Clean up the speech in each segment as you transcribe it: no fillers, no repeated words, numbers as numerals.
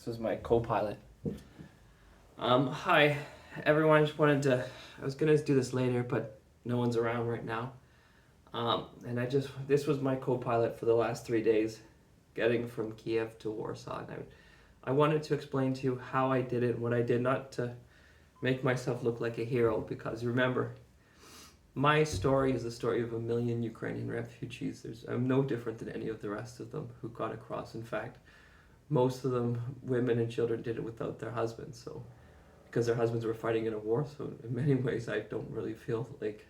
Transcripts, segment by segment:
This is my co-pilot. Hi, everyone. I just wanted to. I was gonna do this later, but no one's around right now. And this was my co-pilot for the last 3 days, getting from Kiev to Warsaw. And I wanted to explain to you how I did it and what I did, not to make myself look like a hero, because remember, my story is the story of 1 million Ukrainian refugees. I'm no different than any of the rest of them who got across. In fact, most of them, women and children, did it without their husbands. So, because their husbands were fighting in a war, so in many ways, I don't really feel like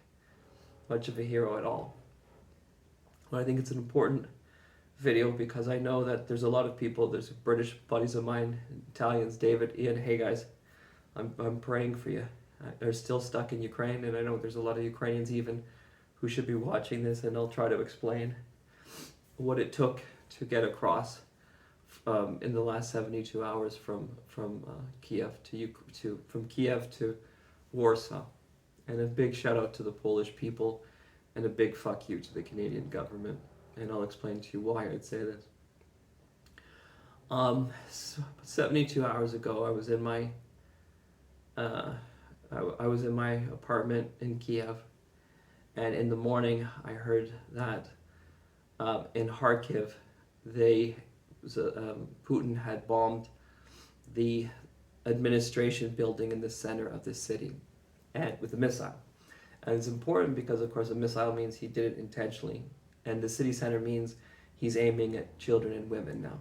much of a hero at all. But I think it's an important video because I know that there's a lot of people. There's British buddies of mine, Italians, David, Ian. Hey guys, I'm praying for you. They're still stuck in Ukraine, and I know there's a lot of Ukrainians even who should be watching this, and I'll try to explain what it took to get across in the last 72 hours from Kiev from Kiev to Warsaw. And a big shout out to the Polish people, and a big fuck you to the Canadian government. And I'll explain to you why I'd say this. 72 hours ago, I was in my I was in my apartment in Kiev, and in the morning I heard that in Kharkiv, Putin had bombed the administration building in the center of the city, and with a missile. And it's important because, of course, a missile means he did it intentionally, and the city center means he's aiming at children and women now,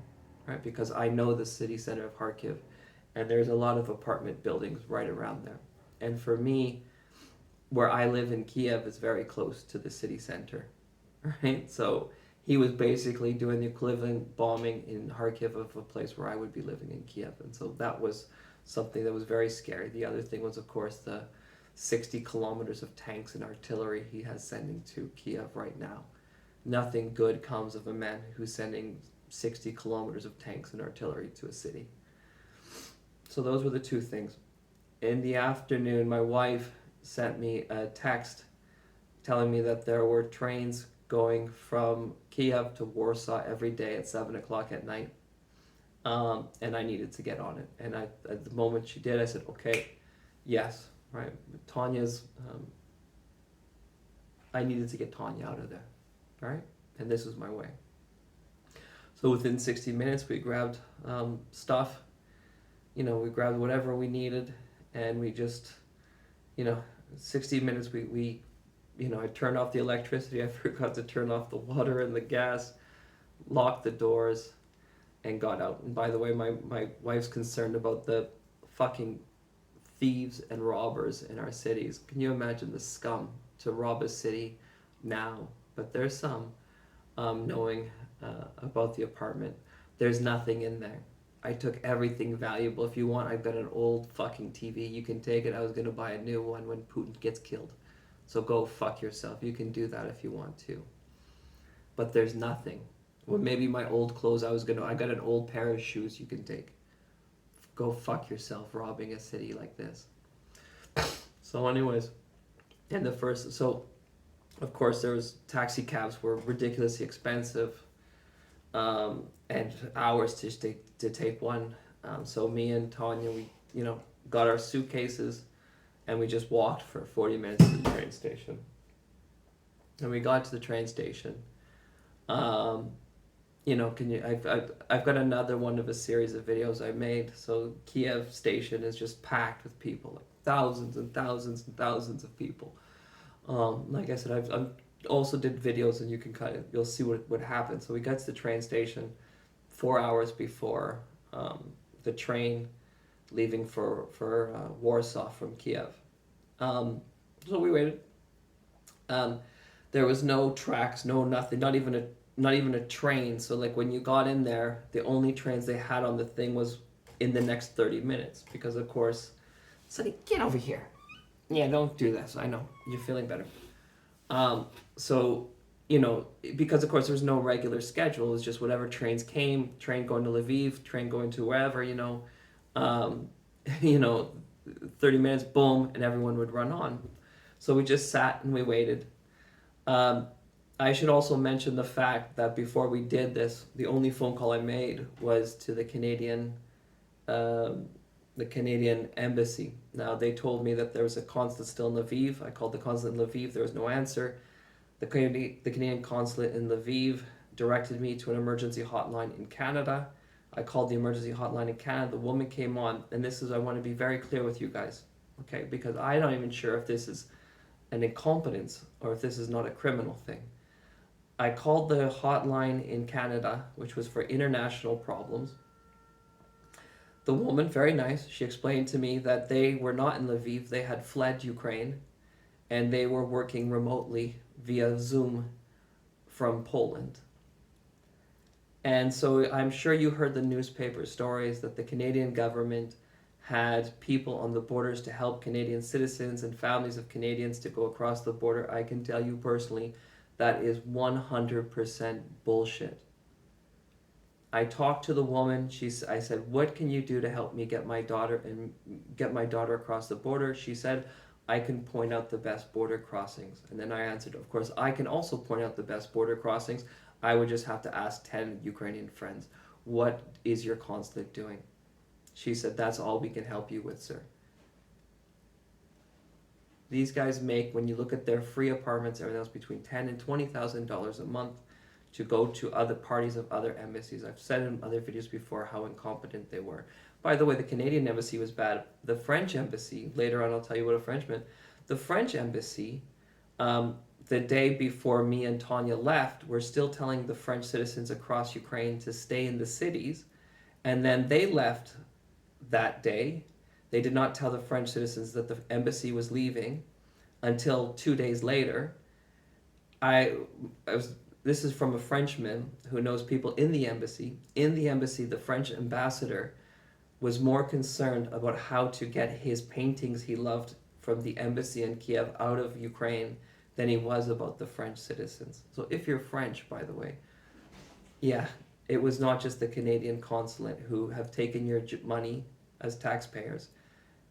right? Because I know the city center of Kharkiv, and there's a lot of apartment buildings right around there. And for me, where I live in Kiev is very close to the city center, right? So he was basically doing the equivalent bombing in Kharkiv of a place where I would be living in Kiev. And so that was something that was very scary. The other thing was, of course, the 60 kilometers of tanks and artillery he has sending to Kiev right now. Nothing good comes of a man who's sending 60 kilometers of tanks and artillery to a city. So those were the two things. In the afternoon, my wife sent me a text telling me that there were trains going from Kiev to Warsaw every day at 7 o'clock at night. And I needed to get on it. And at the moment she did, I said, okay, yes, right. Tanya's, I needed to get Tanya out of there, right? And this was my way. So within 60 minutes, we grabbed stuff. We grabbed whatever we needed, and we just, 60 minutes, I turned off the electricity, I forgot to turn off the water and the gas, locked the doors, and got out. And by the way, my wife's concerned about the fucking thieves and robbers in our cities. Can you imagine the scum to rob a city now? But there's some, knowing about the apartment. There's nothing in there. I took everything valuable. If you want, I've got an old fucking TV. You can take it. I was going to buy a new one when Putin gets killed. So go fuck yourself. You can do that if you want to. But there's nothing. Well, maybe my old clothes, I got an old pair of shoes you can take. Go fuck yourself robbing a city like this. So anyways, so of course there was taxi cabs were ridiculously expensive. And hours to take one. So me and Tanya, we got our suitcases, and we just walked for 40 minutes to the train station. And we got to the train station. I've got another one of a series of videos I made. So Kiev station is just packed with people, like thousands and thousands and thousands of people. Like I said, I've also did videos, and you'll see what happened. So we got to the train station 4 hours before the train leaving for Warsaw from Kiev. So we waited. There was no tracks, no nothing, not even a train. So like when you got in there, the only trains they had on the thing was in the next 30 minutes, because of course, Sonny, get over here. Yeah, don't do this. I know you're feeling better. So, because of course there's no regular schedule. It was just whatever trains came, train going to Lviv, train going to wherever, 30 minutes, boom, and everyone would run on. So we just sat and we waited. I should also mention the fact that before we did this, the only phone call I made was to the Canadian the Canadian embassy. Now, they told me that there was a consulate still in Lviv. I called the consulate in Lviv. There was no answer. The Canadian consulate in Lviv directed me to an emergency hotline in Canada. I called the emergency hotline in Canada. The woman came on, and this is, I want to be very clear with you guys, okay? Because I'm not even sure if this is an incompetence or if this is not a criminal thing. I called the hotline in Canada, which was for international problems. The woman, very nice, she explained to me that they were not in Lviv, they had fled Ukraine, and they were working remotely via Zoom from Poland. And so I'm sure you heard the newspaper stories that the Canadian government had people on the borders to help Canadian citizens and families of Canadians to go across the border. I can tell you personally, that is 100% bullshit. I talked to the woman. I said, "What can you do to help me get my daughter across the border?" She said, "I can point out the best border crossings." And then I answered, "Of course, I can also point out the best border crossings. I would just have to ask 10 Ukrainian friends, what is your consulate doing?" She said, "That's all we can help you with, sir." These guys make, when you look at their free apartments, everything else, between $10,000 and $20,000 a month to go to other parties of other embassies. I've said in other videos before how incompetent they were. By the way, the Canadian embassy was bad. The French embassy, later on I'll tell you what a French meant. The French embassy, the day before me and Tanya left, were still telling the French citizens across Ukraine to stay in the cities. And then they left that day. They did not tell the French citizens that the embassy was leaving until 2 days later. This is from a Frenchman who knows people in the embassy. In the embassy, the French ambassador was more concerned about how to get his paintings he loved from the embassy in Kiev out of Ukraine than he was about the French citizens. So if you're French, by the way, yeah, it was not just the Canadian consulate who have taken your money as taxpayers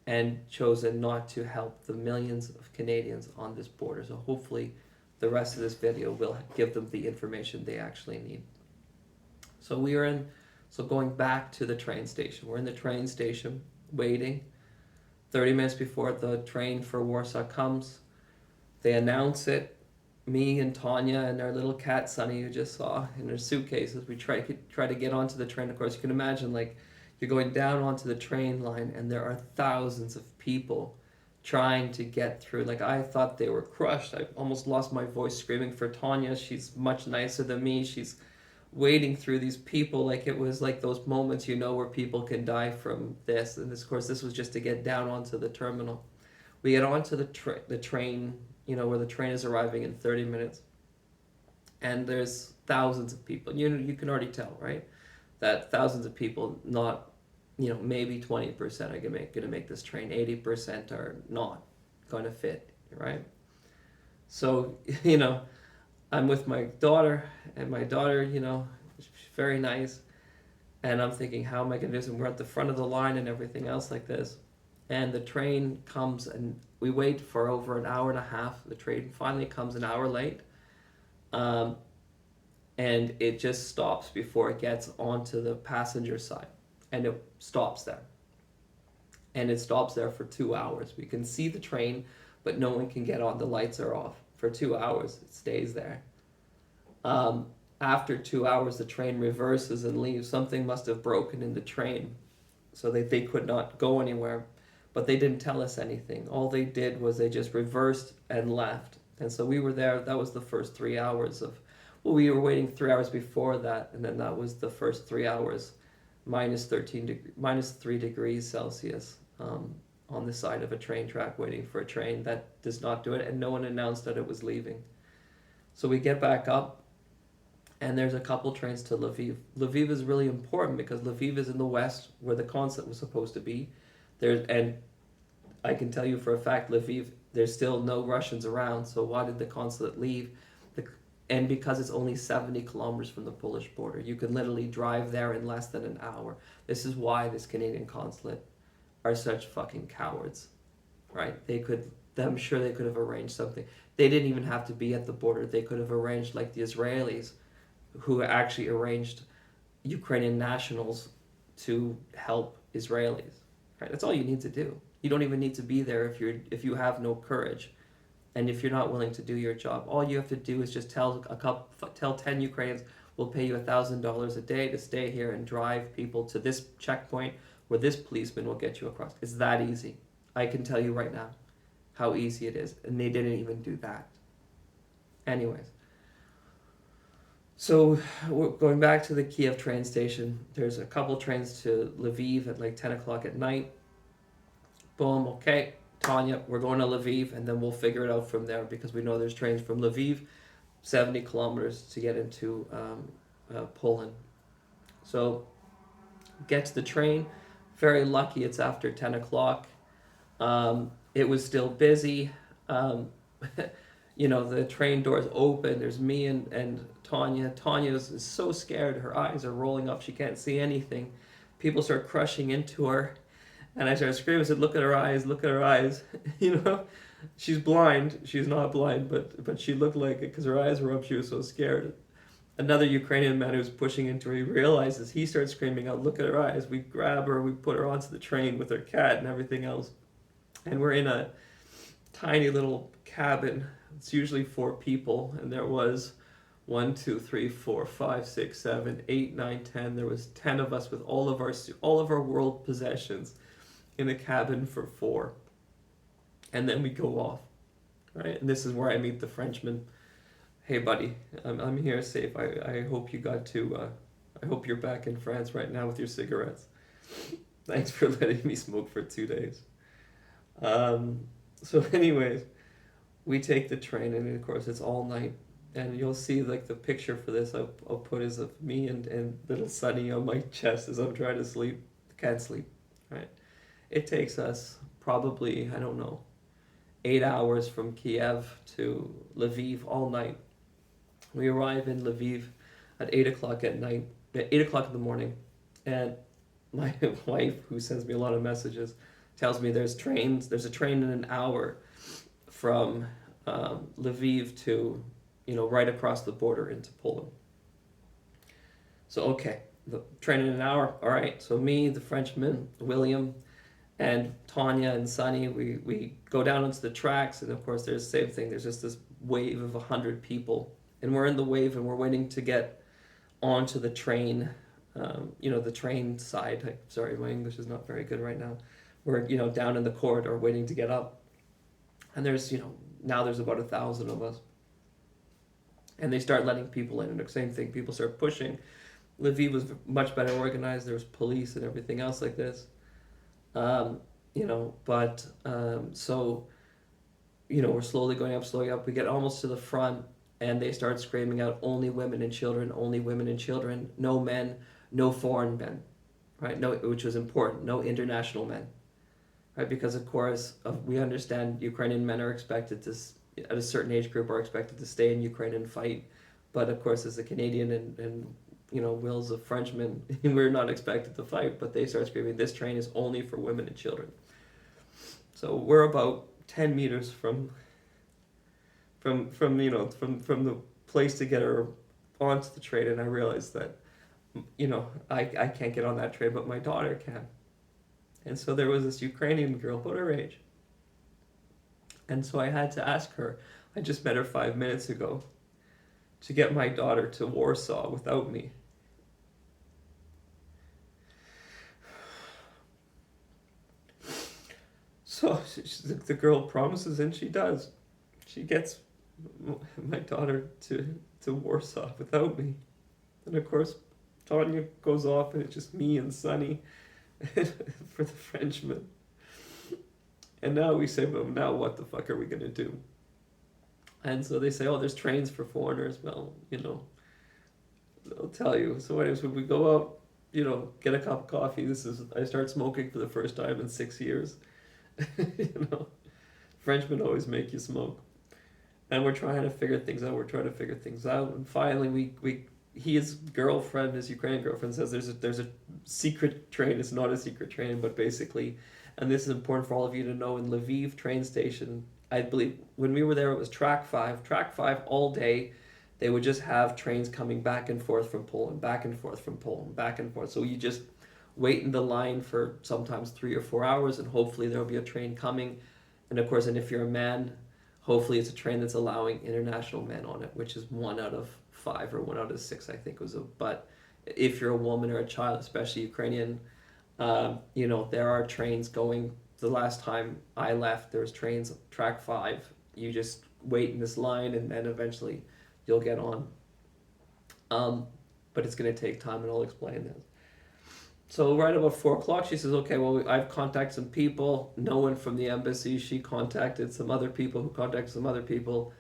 and chosen not to help the millions of Canadians on this border. So hopefully the rest of this video will give them the information they actually need. So going back to the train station. We're in the train station waiting. 30 minutes before the train for Warsaw comes, they announce it. Me and Tanya and our little cat Sunny, you just saw, in her suitcases, we try to get onto the train. Of course, you can imagine, like, you're going down onto the train line and there are thousands of people trying to get through. Like, I thought they were crushed. I almost lost my voice screaming for Tanya. She's much nicer than me. She's wading through these people like it was like those moments, where people can die from this. And this, of course, this was just to get down onto the terminal. We get onto the train, where the train is arriving in 30 minutes. And there's thousands of people. You can already tell, right? That thousands of people, not, maybe 20% are going to make this train. 80% are not going to fit, right? So, I'm with my daughter, and my daughter, she's very nice. And I'm thinking, how am I going to do this? And we're at the front of the line and everything else like this. And the train comes, and we wait for over an hour and a half. The train finally comes an hour late. And it just stops before it gets onto the passenger side. And it stops there. And it stops there for 2 hours. We can see the train, but no one can get on. The lights are off. For 2 hours, it stays there. After 2 hours, the train reverses and leaves. Something must have broken in the train so that they could not go anywhere. But they didn't tell us anything. All they did was they just reversed and left. And so we were there. That was the first 3 hours of... Well, we were waiting 3 hours before that, and then that was the first 3 hours, minus 3 degrees Celsius on the side of a train track waiting for a train that does not do it, and no one announced that it was leaving. So we get back up, and there's a couple trains to Lviv. Lviv is really important because Lviv is in the west where the consulate was supposed to be. And I can tell you for a fact, Lviv, there's still no Russians around, so why did the consulate leave? And because it's only 70 kilometers from the Polish border, you can literally drive there in less than an hour. This is why this Canadian consulate are such fucking cowards, right? I'm sure they could have arranged something. They didn't even have to be at the border. They could have arranged, like the Israelis, who actually arranged Ukrainian nationals to help Israelis. Right? That's all you need to do. You don't even need to be there if you have no courage, and if you're not willing to do your job. All you have to do is just tell 10 Ukrainians, we'll pay you $1,000 a day to stay here and drive people to this checkpoint where this policeman will get you across. It's that easy. I can tell you right now how easy it is, and they didn't even do that. Anyways, so we're going back to the Kiev train station. There's a couple trains to Lviv at like 10 o'clock at night. Boom, okay, Tanya, we're going to Lviv, and then we'll figure it out from there, because we know there's trains from Lviv, 70 kilometers to get into Poland. So get to the train. Very lucky it's after 10 o'clock. It was still busy. The train doors open. There's me and Tanya. Tanya is so scared. Her eyes are rolling up. She can't see anything. People start crushing into her. And I started screaming. I said, look at her eyes, look at her eyes. She's blind. She's not blind, but she looked like it because her eyes were up. She was so scared. Another Ukrainian man who was pushing into her, he realizes, he starts screaming out, look at her eyes. We grab her, we put her onto the train with her cat and everything else. And we're in a tiny little cabin. It's usually 4 people, and there was 1, 2, 3, 4, 5, 6, 7, 8, 9, 10. There was 10 of us with all of our world possessions in a cabin for 4. And then we go off, right? And this is where I meet the Frenchman. Hey, buddy, I'm here safe. I hope you got to. I hope you're back in France right now with your cigarettes. Thanks for letting me smoke for 2 days. So, anyways, we take the train, and of course it's all night. And you'll see like the picture for this I'll put is of me and little Sonny on my chest as I'm trying to sleep. Can't sleep, right? It takes us probably, I don't know, 8 hours from Kiev to Lviv all night. We arrive in Lviv at 8 o'clock at night, 8 o'clock in the morning, and my wife, who sends me a lot of messages, tells me there's a train in an hour from Lviv to, right across the border into Poland. So, okay, the train in an hour, all right. So me, the Frenchman, William, and Tanya and Sonny, we go down onto the tracks, and of course there's the same thing. There's just this wave of 100 people, and we're in the wave, and we're waiting to get onto the train, the train side. Sorry, my English is not very good right now. We're, down in the corridor waiting to get up. And there's, now there's about 1,000 of us. And they start letting people in, and the same thing, people start pushing. Lviv was much better organized. There was police and everything else like this. So we're slowly going up. We get almost to the front, and they start screaming out, only women and children, no men, no foreign men, right? No, which was important, no international men, right? Because of course, we understand Ukrainian men are expected to, at a certain age group, are expected to stay in Ukraine and fight. But of course, as a Canadian and Will's a Frenchman, we're not expected to fight, but they start screaming, this train is only for women and children. So we're about 10 meters from the place to get her onto the train, and I realized that, I can't get on that train, but my daughter can. And so there was this Ukrainian girl, about her age. And so I had to ask her, I just met her 5 minutes ago, to get my daughter to Warsaw without me. So the girl promises, and she does. She gets my daughter to Warsaw without me. And of course, Tanya goes off, and it's just me and Sonny for the Frenchman. And now we say, well, now what the fuck are we going to do? And so they say, oh, there's trains for foreigners. Well, I'll tell you. So anyways, when we go out, get a cup of coffee. I start smoking for the first time in 6 years. Frenchmen always make you smoke. And we're trying to figure things out. And finally, his girlfriend, his Ukrainian girlfriend, says there's a secret train. It's not a secret train, but basically, and this is important for all of you to know, in Lviv train station, I believe when we were there, it was track 5. Track 5 all day, they would just have trains coming back and forth from Poland, back and forth from Poland, back and forth. So you just wait in the line for sometimes 3 or 4 hours, and hopefully there'll be a train coming. And of course, and if you're a man, hopefully it's a train that's allowing international men on it, which is 1 out of 5 or 1 out of 6, I think was a. But if you're a woman or a child, especially Ukrainian, there are trains going. The last time I left, there was trains track 5. You just wait in this line, and then eventually you'll get on. But it's going to take time, and I'll explain this. So right about 4 o'clock, she says, okay, well, I've contacted some people. No one from the embassy. She contacted some other people who contacted some other people.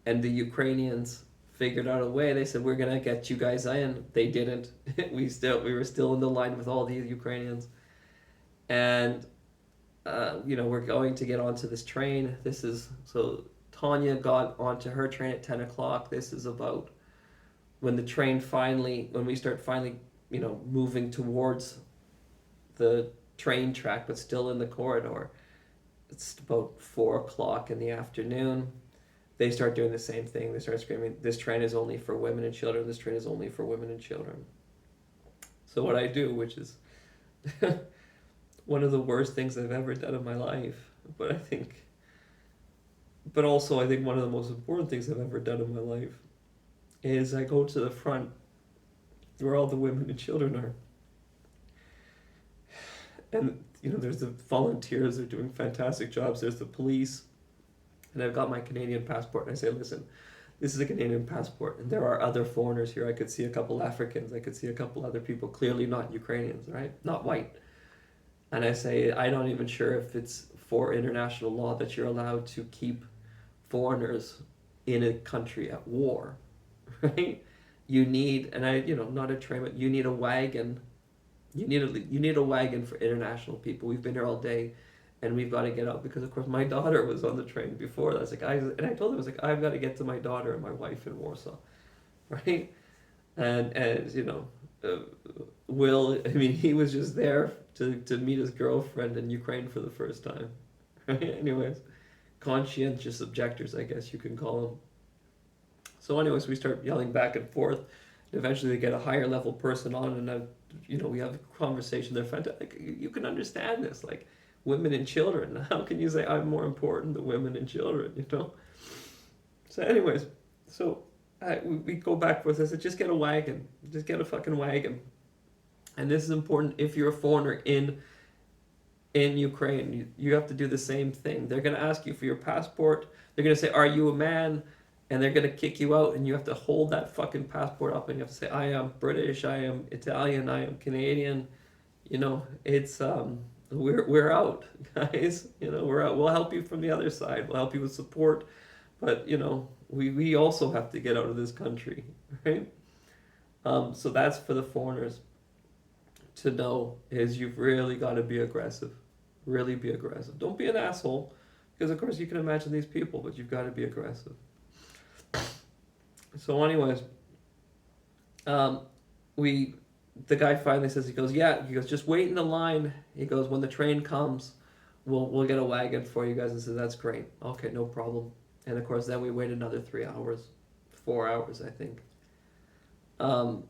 And the Ukrainians figured out a way. They said, we're going to get you guys in. They didn't. We were still in the line with all these Ukrainians. And, we're going to get onto this train. So Tanya got onto her train at 10 o'clock. This is about when we start finally, moving towards the train track, but still in the corridor. It's about 4 o'clock in the afternoon. They start doing the same thing. They start screaming, this train is only for women and children. This train is only for women and children. So what I do, which is one of the worst things I've ever done in my life, but also I think one of the most important things I've ever done in my life, is I go to the front where all the women and children are. And, there's the volunteers, they're doing fantastic jobs. There's the police. And I've got my Canadian passport. And I say, listen, this is a Canadian passport. And there are other foreigners here. I could see a couple Africans. I could see a couple other people, clearly not Ukrainians, right? Not white. And I say, I'm not even sure if it's for international law that you're allowed to keep foreigners in a country at war, right? You need, and not a train, but you need a wagon. You need a wagon for international people. We've been here all day, and we've got to get out because, of course, my daughter was on the train before. That's I told her, I was like, I've got to get to my daughter and my wife in Warsaw, right? And Will, he was just there to meet his girlfriend in Ukraine for the first time, right? Anyways, conscientious objectors, I guess you can call them. So anyways, we start yelling back and forth. And eventually they get a higher level person on, and we have a conversation. They're fantastic. You can understand this, like women and children. How can you say I'm more important than women and children, So anyways, we go back and forth. I said, just get a wagon. Just get a fucking wagon. And this is important if you're a foreigner in Ukraine. You have to do the same thing. They're going to ask you for your passport. They're going to say, are you a man? And they're going to kick you out, and you have to hold that fucking passport up, and you have to say, I am British, I am Italian, I am Canadian. It's we're out, guys. We're out. We'll help you from the other side. We'll help you with support, but we also have to get out of this country, right? So that's for the foreigners to know, is you've really got to be aggressive. Really be aggressive. Don't be an asshole, because of course you can imagine these people, but you've got to be aggressive. So anyways, the guy finally says, he goes, just wait in the line. He goes, when the train comes, we'll get a wagon for you guys. And says, that's great. Okay, no problem. And of course, then we wait another 3 hours, 4 hours, I think. So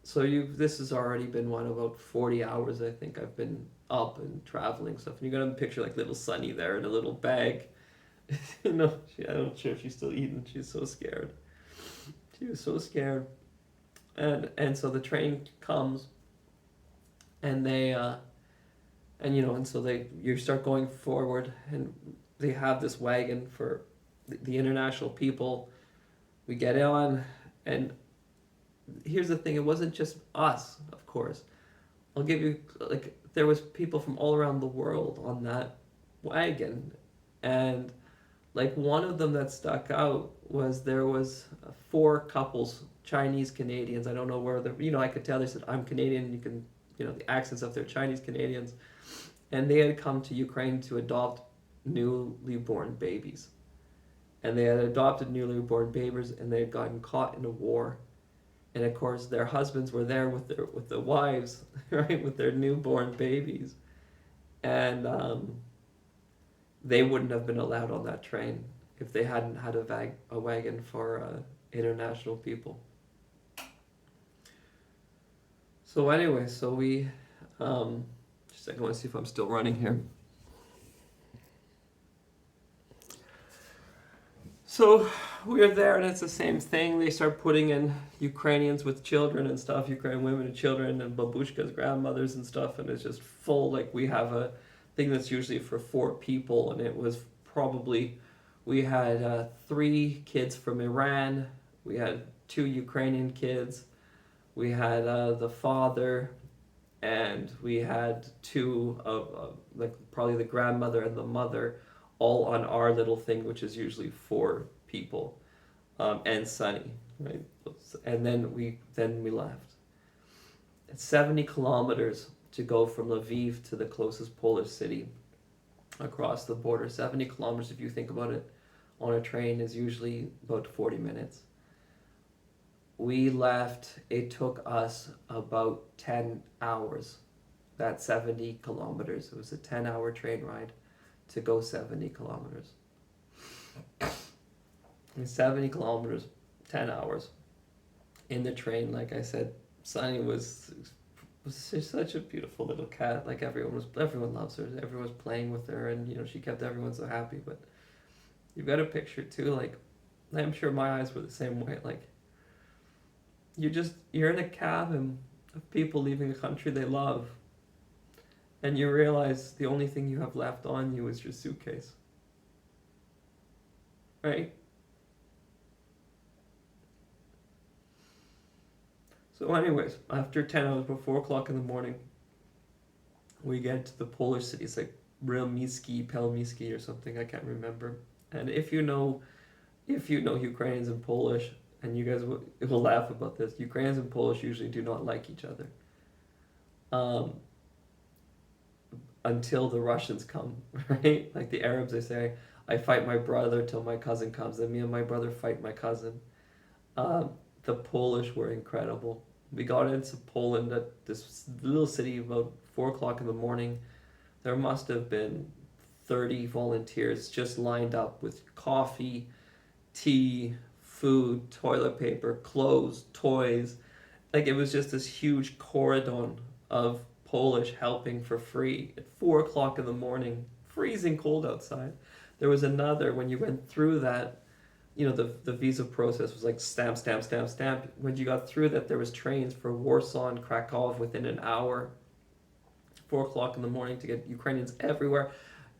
this has already been about 40 hours, I think I've been up and traveling stuff. And you got to picture like little Sunny there in a little bag. I'm not sure if she's still eating. She's so scared. She was so scared. And so the train comes, and you start going forward, and they have this wagon for the international people. We get on, and here's the thing, it wasn't just us, of course. I'll give you, there was people from all around the world on that wagon, and one of them that stuck out was there was 4 couples, Chinese Canadians. I don't know where I could tell they said, I'm Canadian. You can, the accents of their Chinese Canadians. And they had come to Ukraine to adopt newly born babies. And they had adopted newly born babies, and they had gotten caught in a war. And of course, their husbands were there with the wives, right, with their newborn babies. And they wouldn't have been allowed on that train if they hadn't had a wagon for international people. So anyway, Just a second, I want to see if I'm still running here. So we're there, and it's the same thing. They start putting in Ukrainians with children and stuff, Ukrainian women and children, and babushkas, grandmothers and stuff, and it's just full. Like, we have a thing that's usually for 4 people, and it was probably, we had 3 kids from Iran, we had 2 Ukrainian kids, we had the father, and we had 2 of like probably the grandmother and the mother, all on our little thing, which is usually 4 people, and Sunny, right? And then we left. It's 70 kilometers to go from Lviv to the closest Polish city across the border. 70 kilometers, if you think about it, on a train is usually about 40 minutes. We left, it took us about 10 hours. That's 70 kilometers. It was a 10-hour train ride to go 70 kilometers. And 70 kilometers, 10 hours. In the train, like I said, Sunny was just such a beautiful little cat. Like, everyone loves her. Everyone was playing with her, and she kept everyone so happy. But you've got a picture too, like, I'm sure my eyes were the same way. Like, you're in a cabin of people leaving a country they love, and you realize the only thing you have left on you is your suitcase. Right? So anyways, after 10 hours, about 4 o'clock in the morning, we get to the Polish city. It's like Pelmiski or something, I can't remember. And if you know Ukrainians and Polish, and you guys will laugh about this, Ukrainians and Polish usually do not like each other. Until the Russians come, right? Like the Arabs, they say, I fight my brother till my cousin comes, then me and my brother fight my cousin. The Polish were incredible. We got into Poland at this little city about 4 o'clock in the morning. There must have been 30 volunteers just lined up with coffee, tea, food, toilet paper, clothes, toys. Like, it was just this huge cordon of Polish helping for free at 4 o'clock in the morning, freezing cold outside. There was another, when you went through that, the visa process was like stamp, stamp, stamp, stamp. When you got through that, there was trains for Warsaw and Krakow within an hour. 4 o'clock in the morning to get Ukrainians everywhere.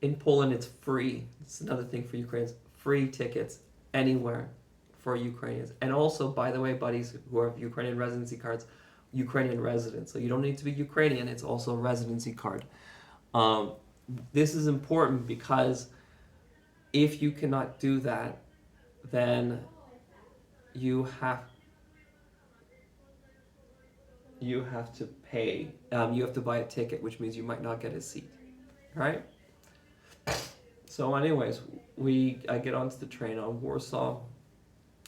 In Poland, it's free. It's another thing for Ukrainians. Free tickets anywhere for Ukrainians. And also, by the way, buddies who have Ukrainian residency cards, Ukrainian residents. So you don't need to be Ukrainian. It's also a residency card. This is important because if you cannot do that, then you have to pay. You have to buy a ticket, which means you might not get a seat, right? So anyways, I get onto the train on Warsaw.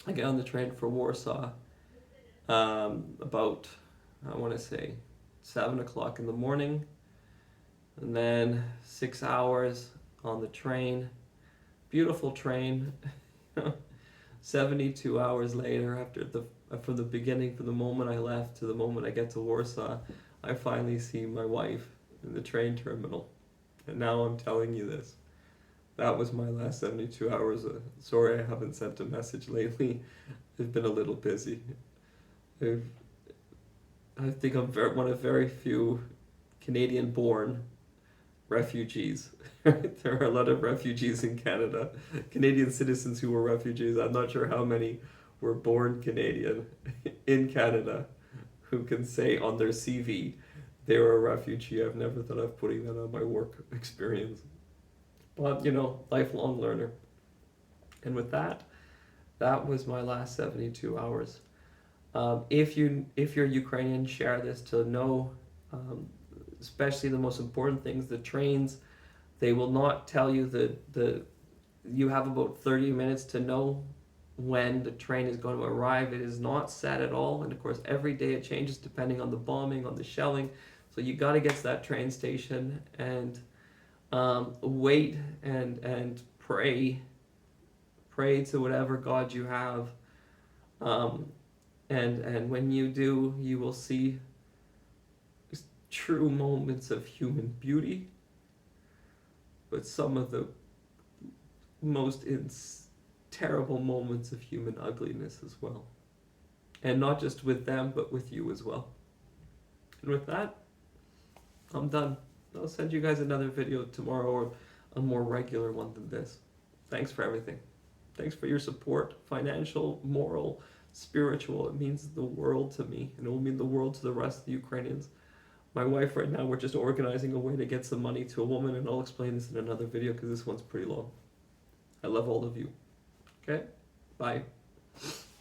I get on the train for Warsaw about, I want to say, 7 o'clock in the morning, and then 6 hours on the train. Beautiful train. 72 hours later, from the beginning, from the moment I left to the moment I get to Warsaw, I finally see my wife in the train terminal. And now I'm telling you this. That was my last 72 hours. Sorry I haven't sent a message lately. I've been a little busy. I think I'm one of very few Canadian-born refugees. There are a lot of refugees in Canada. Canadian citizens who were refugees. I'm not sure how many were born Canadian in Canada who can say on their CV they were a refugee. I've never thought of putting that on my work experience. But, lifelong learner. And with that was my last 72 hours. If you're Ukrainian, share this to know, especially the most important things. The trains, they will not tell you you have about 30 minutes to know when the train is going to arrive. It is not set at all, and of course every day it changes depending on the bombing, on the shelling. So you got to get to that train station and wait and pray to whatever God you have, and when you do, you will see true moments of human beauty, but some of the most terrible moments of human ugliness as well. And not just with them, but with you as well. And with that, I'm done. I'll send you guys another video tomorrow, or a more regular one than this. Thanks for everything. Thanks for your support, financial, moral, spiritual. It means the world to me, and it will mean the world to the rest of the Ukrainians. My wife right now, we're just organizing a way to get some money to a woman, and I'll explain this in another video because this one's pretty long. I love all of you. Okay? Bye.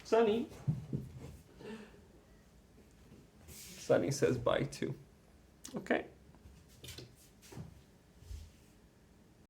Sunny. Sunny says bye too. Okay.